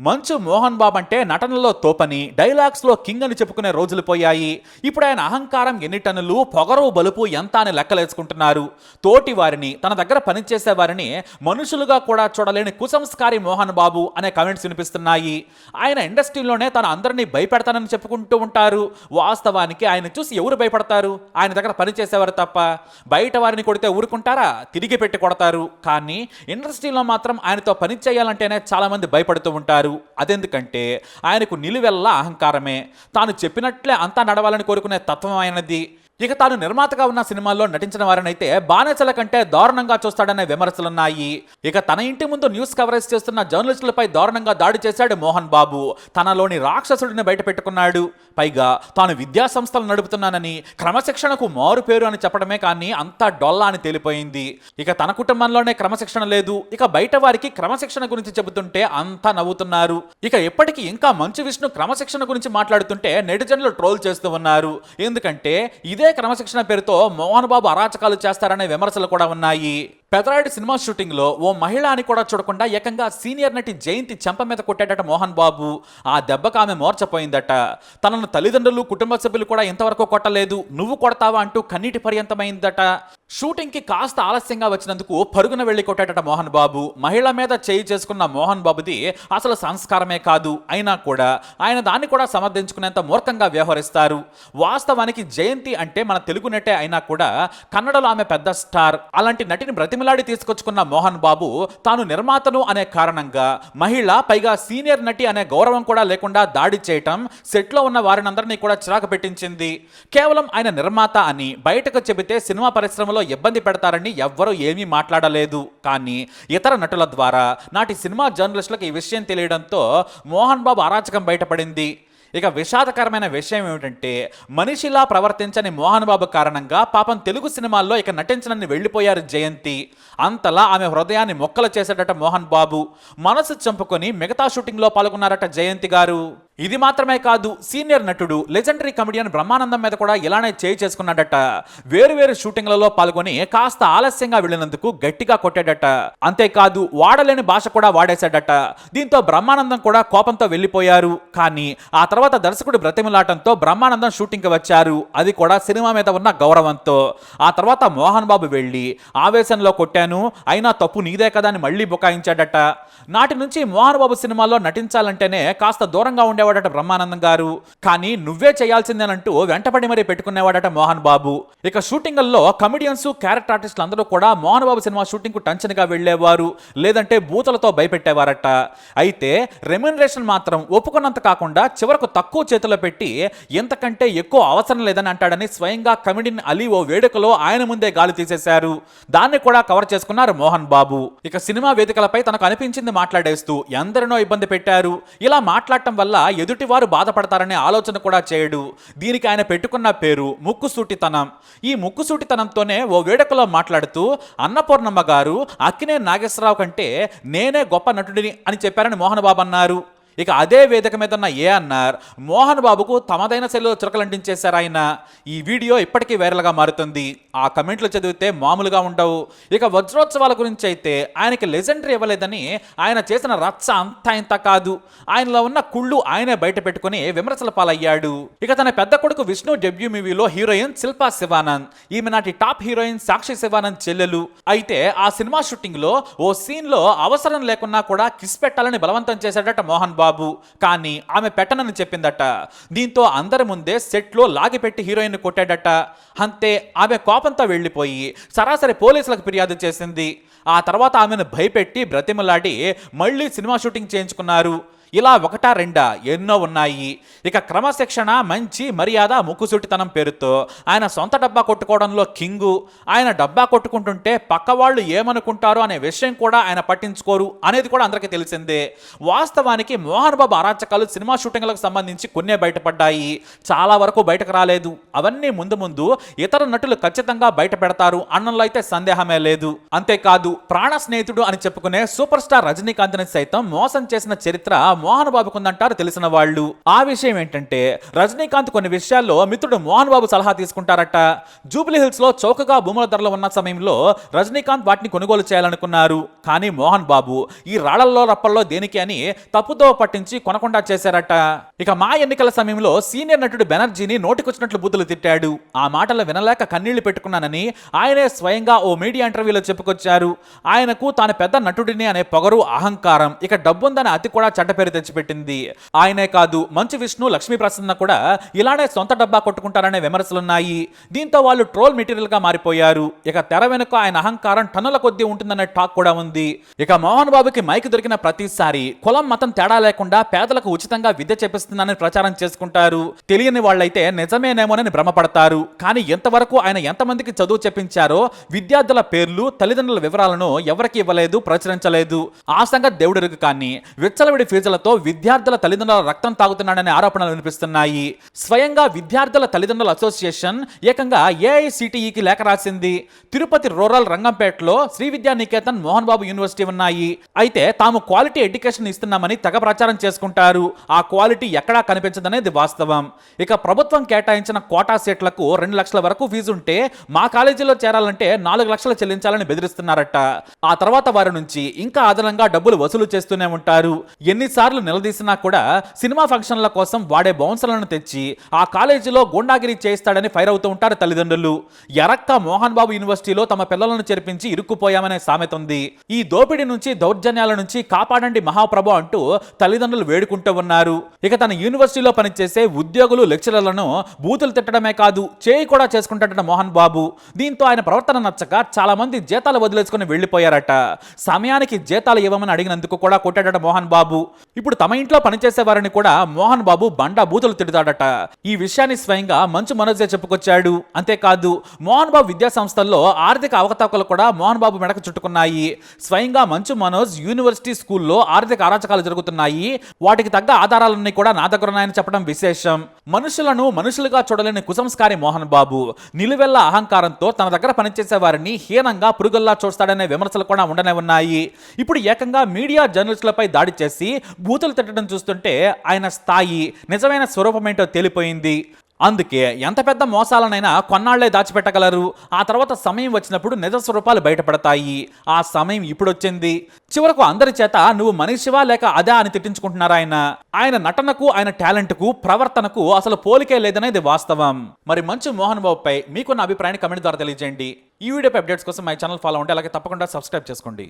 మంచు మోహన్ బాబు అంటే నటనలో తోపని, డైలాగ్స్ లో కింగ్ అని చెప్పుకునే రోజులు పోయాయి. ఇప్పుడు ఆయన అహంకారం ఎన్ని టన్నులు, పొగరు బలుపు ఎంత అని లెక్కలేసుకుంటున్నారు. తోటి వారిని, తన దగ్గర పనిచేసే వారిని మనుషులుగా కూడా చూడలేని కుసంస్కారి మోహన్ బాబు అనే కామెంట్స్ వినిపిస్తున్నాయి. ఆయన ఇండస్ట్రీలోనే తన అందరినీ భయపెడతానని చెప్పుకుంటూ ఉంటారు. వాస్తవానికి ఆయన చూసి ఎవరు భయపడతారు? ఆయన దగ్గర పనిచేసేవారు తప్ప. బయట వారిని కొడితే ఊరుకుంటారా? తిరిగి పెట్టి కొడతారు. కానీ ఇండస్ట్రీలో మాత్రం ఆయనతో పని చేయాలంటేనే చాలా మంది భయపడుతూ ఉంటారు. అదెందుకంటే ఆయనకు నిలువెల్లా అహంకారమే. తాను చెప్పినట్లే అంతా నడవాలని కోరుకునే తత్వం ఆయనది. ఇక తాను నిర్మాతగా ఉన్న సినిమాల్లో నటించిన వారినైతే బానిసల కంటే దారుణంగా చూస్తాడనే విమర్శలున్నాయి. ఇక తన ఇంటి ముందు న్యూస్ కవరేజ్ చేస్తున్న జర్నలిస్టులపై దారుణంగా దాడి చేశాడు మోహన్ బాబు. తనలోని రాక్షసుడిని బయట పెట్టుకున్నాడు. పైగా తాను విద్యా సంస్థలు నడుపుతున్నానని, క్రమశిక్షణకు మారు పేరు అని చెప్పడమే కానీ అంతా డొల్లా అని తేలిపోయింది. ఇక తన కుటుంబంలోనే క్రమశిక్షణ లేదు, ఇక బయట వారికి క్రమశిక్షణ గురించి చెబుతుంటే అంతా నవ్వుతున్నారు. ఇక ఎప్పటికీ ఇంకా మంచు విష్ణు క్రమశిక్షణ గురించి మాట్లాడుతుంటే నెటిజన్లు ట్రోల్ చేస్తూ ఉన్నారు. ఎందుకంటే ఇదే క్రమశిక్షణ పేరుతో మోహన్ బాబు అరాచకాలు చేస్తారనే విమర్శలు కూడా ఉన్నాయి. పెదరాయుడు సినిమా షూటింగ్ లో ఓ మహిళ అని కూడా చూడకుండా ఏకంగా సీనియర్ నటి జయంతి చెంప మీద కొట్టాడట మోహన్ బాబు. ఆ దెబ్బకు ఆమె మోర్చపోయిందట. తనను తల్లిదండ్రులు, కుటుంబ సభ్యులు కూడా ఇంతవరకు కొట్టలేదు, నువ్వు కొడతావా అంటూ కన్నీటి పర్యంతమైందట. షూటింగ్ కి కాస్త ఆలస్యంగా వచ్చినందుకు పరుగున వెళ్లి కొట్టాడట మోహన్ బాబు. మహిళ మీద చేయి చేసుకున్న మోహన్ బాబుది అసలు సంస్కారమే కాదు. అయినా కూడా ఆయన దాన్ని కూడా సమర్థించుకునేంత మూర్ఖంగా వ్యవహరిస్తారు. వాస్తవానికి జయంతి అంటే మన తెలుగు నటే అయినా కూడా కన్నడలో ఆమె పెద్ద స్టార్. అలాంటి నటిని బ్రతిమిలాడి తీసుకొచ్చుకున్న మోహన్ బాబు తాను నిర్మాతను అనే కారణంగా మహిళ, పైగా సీనియర్ నటి అనే గౌరవం కూడా లేకుండా దాడి చేయటం సెట్ లో ఉన్న వారినందరినీ కూడా చిరాకు పెట్టించింది. కేవలం ఆయన నిర్మాత అని బయటకు చెబితే సినిమా పరిశ్రమలో ఇబ్బంది పెడతారని ఎవ్వరూ ఏమీ మాట్లాడలేదు. కానీ ఇతర నటుల ద్వారా నాటి సినిమా జర్నలిస్టులకు ఈ విషయం తెలియడంతో మోహన్ బాబు అరాచకం బయటపడింది. ఇక విషాదకరమైన విషయం ఏమిటంటే మనిషిలా ప్రవర్తించని మోహన్ బాబు కారణంగా పాపం తెలుగు సినిమాల్లో ఇక నటించనని వెళ్ళిపోయారు జయంతి. అంతలా ఆమె హృదయాన్ని మొక్కలు చేసేటట మోహన్ బాబు. మనసు చంపుకొని మిగతా షూటింగ్లో పాల్గొన్నారట జయంతి గారు. ఇది మాత్రమే కాదు, సీనియర్ నటుడు, లెజెండరీ కమెడియన్ బ్రహ్మానందం మీద కూడా ఇలానే చేయి చేసుకున్నాడట. వేరు షూటింగ్లలో పాల్గొని కాస్త ఆలస్యంగా వెళ్ళినందుకు గట్టిగా కొట్టాడట. అంతేకాదు వాడలేని భాష కూడా వాడేశాడట. దీంతో బ్రహ్మానందం కూడా కోపంతో వెళ్ళిపోయారు. కానీ ఆ తర్వాత దర్శకుడు బ్రతిమలాటంతో బ్రహ్మానందం షూటింగ్కి వచ్చారు. అది కూడా సినిమా మీద ఉన్న గౌరవంతో. ఆ తర్వాత మోహన్ బాబు వెళ్ళి ఆవేశంలో కొట్టాను, అయినా తప్పు నీదే కదా అని మళ్ళీ బుకాయించాడట. నాటి నుంచి మోహన్ బాబు సినిమాల్లో నటించాలంటేనే కాస్త దూరంగా ఉండేవాడట బ్రహ్మానందం గారు. కానీ నువ్వే చేయాల్సిందేనంటూ వెంటపడి మరీ పెట్టుకునేవాడట మోహన్ బాబు. ఇక షూటింగ్ల్లో కమెడియన్స్, క్యారెక్టర్ ఆర్టిస్టులు అందరూ కూడా మోహన్ బాబు సినిమా షూటింగ్ కు టెన్షన్గా వెళ్లేవారు, లేదంటే బూతులతో భయపెట్టేవారట. అయితే రెమ్యూనరేషన్ మాత్రం ఒప్పుకున్నంత కాకుండా చివరకు తక్కువ చేతిలో పెట్టి ఇంతకంటే ఎక్కువ అవసరం లేదని అంటాడని స్వయంగా కమెడియన్ అలీ ఓ వేడుకలో ఆయన ముందే గాలి తీసేశారు. దాన్ని కూడా కవర్ చేసుకున్నారు మోహన్ బాబు. ఇక సినిమా వేదికలపై తనకు అనిపించింది మాట్లాడేస్తూ ఎందరినో ఇబ్బంది పెట్టారు. ఇలా మాట్లాడటం వల్ల ఎదుటివారు బాధపడతారనే ఆలోచన కూడా చేయడు. దీనికి ఆయన పెట్టుకున్న పేరు ముక్కుసూటితనం. ఈ ముక్కుసూటితనంతోనే ఓ వేడుకలో మాట్లాడుతూ అన్నపూర్ణమ్మ గారు అక్కినేని నాగేశ్వరరావు కంటే నేనే గొప్ప నటుడిని అని చెప్పారని మోహన్ బాబు అన్నారు. ఇక అదే వేదిక మీద ఉన్న ఏఎన్ఆర్ మోహన్ బాబుకు తమదైన శైలిలో చురకలంటించేశారు ఆయన. ఈ వీడియో ఇప్పటికీ వైరల్గా మారుతుంది. ఆ కమెంట్లు చదివితే మామూలుగా ఉండవు. ఇక వజ్రోత్సవాల గురించి అయితే ఆయనకి లెజెండరీ ఇవ్వలేదని ఆయన చేసిన రచ్చ అంతా ఇంత కాదు. ఆయనలో ఉన్న కుళ్ళు ఆయనే బయట పెట్టుకుని విమర్శల పాలయ్యాడు. ఇక తన పెద్ద కొడుకు విష్ణు డెబ్యూ మూవీలో హీరోయిన్ శిల్పా శివానంద్, ఈమె నాటి టాప్ హీరోయిన్ సాక్షి శివానంద్ చెల్లెలు. అయితే ఆ సినిమా షూటింగ్ లో ఓ సీన్ లో అవసరం లేకున్నా కూడా కిస్ పెట్టాలని బలవంతం చేశాడట మోహన్ బాబు. కానీ ఆమె పెట్టనని చెప్పిందట. దీంతో అందరి ముందే సెట్ లో లాగిపెట్టి హీరోయిన్ కొట్టాడట. అంతే, ఆమె కోపంతో వెళ్లిపోయి సరాసరి పోలీసులకు ఫిర్యాదు చేసింది. ఆ తర్వాత ఆమెను భయపెట్టి బ్రతిమలాడి మళ్ళీ సినిమా షూటింగ్ చేయించుకున్నారు. ఇలా ఒకటా రెండా ఎన్నో ఉన్నాయి. ఇక క్రమశిక్షణ, మంచి మర్యాద, ముక్కుసూటితనం పేరుతో ఆయన సొంత డబ్బా కొట్టుకోవడంలో కింగు. ఆయన డబ్బా కొట్టుకుంటుంటే పక్క వాళ్ళు ఏమనుకుంటారో అనే విషయం కూడా ఆయన పట్టించుకోరు అనేది కూడా అందరికీ తెలిసిందే. వాస్తవానికి మోహన్ బాబు అరాచకాలు సినిమా షూటింగ్లకు సంబంధించి కొన్నే బయటపడ్డాయి, చాలా వరకు బయటకు రాలేదు. అవన్నీ ముందు ఇతర నటులు ఖచ్చితంగా బయట పెడతారు అన్నంలో అయితే సందేహమే లేదు. అంతేకాదు ప్రాణ స్నేహితుడు అని చెప్పుకునే సూపర్ స్టార్ రజనీకాంత్ని సైతం మోసం చేసిన చరిత్ర మోహన్ బాబుకు ఉందంటారు తెలిసిన వాళ్ళు. ఆ విషయం ఏంటంటే రజనీకాంత్ కొన్ని విషయాల్లో మిత్రుడు మోహన్ బాబు సలహా తీసుకుంటారట. జూబ్లీ హిల్స్ లో చౌకగా భూముల ధరలు ఉన్న సమయంలో రజనీకాంత్ వాటిని కొనుగోలు చేయాలనుకున్నారు. కానీ మోహన్ బాబు ఈ రాళ్లలో రప్పల్లో దేనికి అని తప్పుదో పట్టించి కొనకుండా చేశారట. ఇక మా ఎన్నికల సమయంలో సీనియర్ నటుడు బెనర్జీని నోటికొచ్చినట్లు బూతులు తిట్టాడు. ఆ మాటలు వినలేక కన్నీళ్లు పెట్టుకున్నానని ఆయనే స్వయంగా ఓ మీడియా ఇంటర్వ్యూలో చెప్పుకొచ్చారు. ఆయనకు తాను పెద్ద నటుడిని అనే పొగరు, అహంకారం, ఇక డబ్బుందని అతి కూడా చెడ్డ పేరు తెచ్చిపెట్టింది. ఆయనే కాదు, మంచు విష్ణు, లక్ష్మీ ప్రసన్న కూడా ఇలానే సొంత డబ్బా కొట్టుకుంటారనే విమర్శలున్నాయి. దీంతో వాళ్ళు ట్రోల్ మెటీరియల్ గా మారిపోయారు. ఇక తెర వెనుక ఆయన అహంకారం టన్నుల కొద్దీ ఉంటుందనే టాక్ కూడా ఉంది. ఇక మోహన్ బాబుకి మైక్ దొరికిన ప్రతిసారి కులం మతం తేడా లేకుండా పేదలకు ఉచితంగా విద్య చెప్పిస్తున్నానని ప్రచారం చేసుకుంటారు. తెలియని వాళ్ళైతే నిజమేనేమోనని భ్రమపడతారు. కానీ ఎంతవరకు ఆయన ఎంతమందికి చదువు చెప్పించారో విద్యార్థుల పేర్లు, తల్లిదండ్రుల వివరాలను ఎవరికి ఇవ్వలేదు, ప్రచురించలేదు. ఆ సంగతి దేవుడికి. కానీ విచ్చలవిడి ఫీజులతో విద్యార్థుల తల్లిదండ్రుల రక్తం తాగుతున్నాడనే ఆరోపణలు వినిపిస్తున్నాయి. స్వయంగా విద్యార్థుల తల్లిదండ్రుల అసోసియేషన్ ఏకంగా ఏఐసిటిఈకి లేఖ రాసింది. తిరుపతి రూరల్ రంగంపేటలో శ్రీ విద్యా నికేతన్, మోహన్ బాబు యూనివర్సిటీ ఉన్నాయి. అయితే తాము క్వాలిటీ ఎడ్యుకేషన్ ఇస్తున్నామని తెగ ప్రచారం చేసుకుంటారు. ఆ క్వాలిటీ ఎక్కడా కనిపించదనేది వాస్తవం. ఇక ప్రభుత్వం కేటాయించిన కోటా సీట్లకు 2 లక్షల వరకు ఫీజు ఉంటే మా కాలేజీలో చేరాలంటే 4 లక్షలు చెల్లించాలని బెదిరిస్తున్నారట. ఆ తర్వాత వారి నుంచి ఇంకా అదనంగా డబ్బులు వసూలు చేస్తూనే ఉంటారు. ఎన్నిసార్లు నిలదీసినా కూడా సినిమా ఫంక్షన్ల కోసం వాడే బౌన్సర్లను తెచ్చి ఆ కాలేజీలో గూండాగిరి చేయిస్తాడని ఫైర్ అవుతూ ఉంటారు తల్లిదండ్రులు. ఎరక్క మోహన్ బాబు యూనివర్సిటీలో తమ పిల్లలను చేర్పించి ఇరుక్కుపోయామనే సామెత ఉంది. ఈ దోపిడీ నుంచి, దౌర్జన్యాల నుంచి కాపాడండి మహాప్రభు అంటూ తల్లిదండ్రులు వేడుకుంటూ ఉన్నారు. ఇక తన యూనివర్సిటీలో పనిచేసే ఉద్యోగులు, లెక్చరర్లను బూతులు తిట్టడమే కాదు, చేయి కూడా చేసుకుంటాడట మోహన్ బాబు. దీంతో ఆయన ప్రవర్తన నచ్చక చాలా మంది జీతాలు వదిలేసుకుని వెళ్లిపోయారట. సమయానికి జీతాలు ఇవ్వమని అడిగినందుకు కూడా కొట్టాడట మోహన్ బాబు. ఇప్పుడు తమ ఇంట్లో పనిచేసే వారిని కూడా మోహన్ బాబు బండా బూతులు తిడతాడట. ఈ విషయాన్ని స్వయంగా మంచు మనోజే చెప్పుకొచ్చాడు. అంతేకాదు, మోహన్ బాబు విద్యా సంస్థల్లో ఆర్థిక అవకతవకలు కూడా మోహన్ బాబు మెడకు చుట్టుకున్నాయి. స్వయంగా మంచు మనోజ్ యూనివర్సిటీ స్కూల్లో ఆర్థిక అరాచకాలు జరుగుతున్నాయి, వాటికి తగ్గ ఆధారాలన్నీ కూడా నా దగ్గర ఉన్నాయని చెప్పడం విశేషం. మనుషులను మనుషులుగా చూడలేని కుసంస్కారి మోహన్ బాబు నిలువెల్ల అహంకారంతో తన దగ్గర పనిచేసే వారిని హీనంగా పురుగుల్లా చూస్తాడనే విమర్శలు కూడా ఉండనే ఉన్నాయి. ఇప్పుడు ఏకంగా మీడియా జర్నలిస్టులపై దాడి చేసి బూతులు తిట్టడం చూస్తుంటే ఆయన స్థాయి, నిజమైన స్వరూపమేంటో తేలిపోయింది. అందుకే ఎంత పెద్ద మోసాలనైనా కొన్నాళ్లే దాచిపెట్టగలరు. ఆ తర్వాత సమయం వచ్చినప్పుడు నిజ స్వరూపాలు బయటపడతాయి. ఆ సమయం ఇప్పుడొచ్చింది. చివరకు అందరి చేత నువ్వు మనిషివా లేక అదా అని తిట్టించుకుంటున్నారు ఆయన. ఆయన నటనకు, ఆయన టాలెంట్కు, ప్రవర్తనకు అసలు పోలికే లేదనేది వాస్తవం. మరి మంచు మోహన్ బాబుపై మీకున్న అభిప్రాయాన్ని కమెంట్ ద్వారా తెలియజేయండి. ఈ వీడియోపై అప్డేట్స్ కోసం మై ఛానల్ ఫాలో ఉంటే అలాగే తప్పకుండా సబ్స్క్రైబ్ చేసుకోండి.